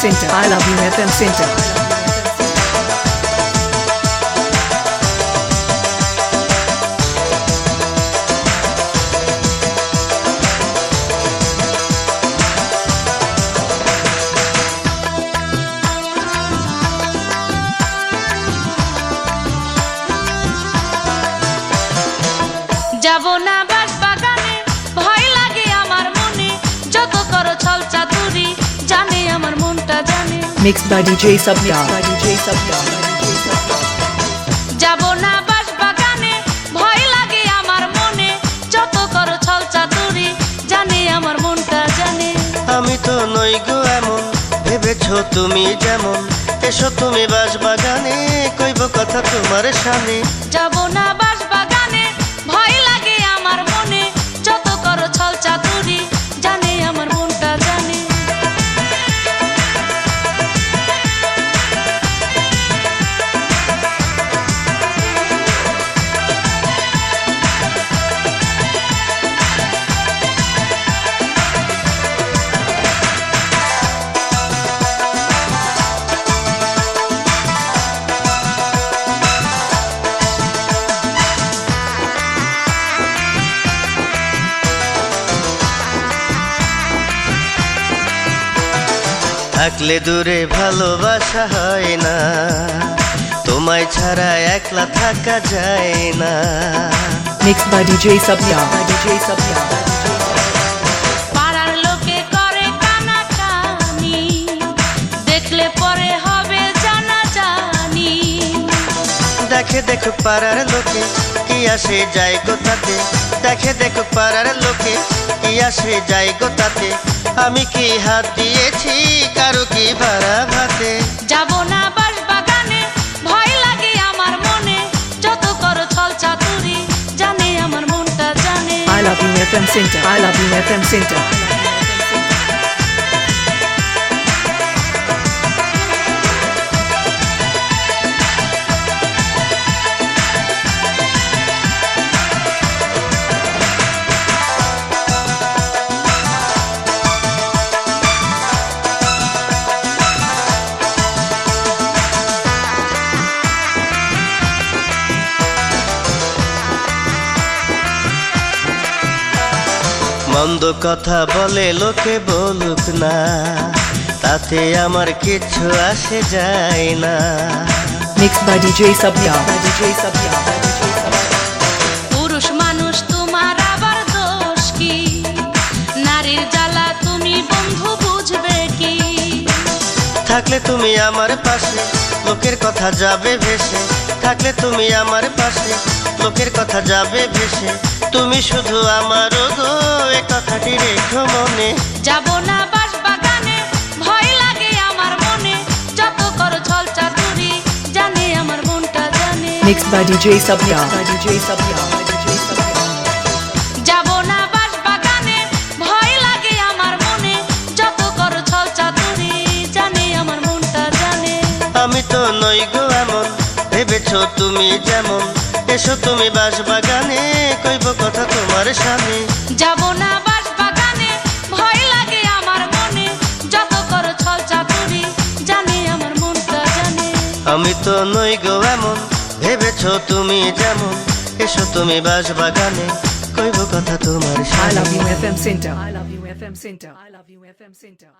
Center. I love you FM Center. যাবো না বাস বাগানে, ভয় লাগে আমার মনে, যত করো ছল চাতুরি, জানে আমার মনটা জানে। Mixed by DJ Sabya. যাবো না বাস বাগানে, ভয় লাগে আমার মনে, যত করো ছল চাতুরি, জানে আমার মনটা জানে। আমি তো নই গো এমন, ভেবেছো তুমি যেমন, এসো তুমি বাস বাগানে, কইব কথা তোমার সামনে। যাবো না বাস বাগানে, ভয় লাগে আমার মনে, যত করো ছল চাতুরি, জানে আমার মনটা জানে। থাকলে দূরে ভালোবাসা হয় না, তোমায় ছাড়া একলা থাকা যায় না। Mixed by DJ Sabya. পাড়ার লোকে করে কানাকানি, দেখলে পরে হবে জানাজানি। দেখে দেখো পাড়ার লোকে কি আসে যায় গোতাতে, দেখে দেখো পাড়ার লোকে কি আসে যায় গোতাতে। আমি কি হাত দিয়েছি কারো কি ভাড়া ভাতে। যাবো না বাস বাগানে, ভয় লাগে আমার মনে, যত করো ছল চাতুরি, জানে আমার মনটা জানে। I love you FM Center. I love you FM Center. মন্দ কথা বলে লোকে বলুক না, তাতে আমার কিছু আসে যায় না। Mixed by DJ Sabya. পুরুষ মানুষ তোমার আবার দোষ কি, নারীর জ্বালা তুমি বন্ধু বুঝবে কি। থাকলে তুমি আমার পাশে, লোকের কথা যাবে ভেসে। থাকলে তুমি আমার পাশে, লোকের কথা যাবে ভেসে। তুমি শুধু আমার গো, এ কথাটি রেখো মনে। যাবো না বাস বাগানে, ভয় লাগে আমার মনে, যত করো ছল চাতুরি, জানে আমার মনটা জানে। Mixed by DJ Sabya. যাবো না বাস বাগানে, ভয় লাগে আমার মনে, যত করো ছল চাতুরি, জানে আমার মনটা জানে। আমি তো নই গো এমন, ভেবেছো তুমি যেমন, এসো তুমি বাস বাগানে, কইব কথা তোমার সামনে। যাবো না বাস বাগানে, ভয় লাগে আমার মনে, যত করো ছল চাতুরি, জানে আমার মনটা জানে। আমি তো নই গো এমন, ভেবেছো তুমি যেমন, এসো তুমি বাস বাগানে, কইব কথা তোমার I সামনে। love you FM Center. I love you FM Center.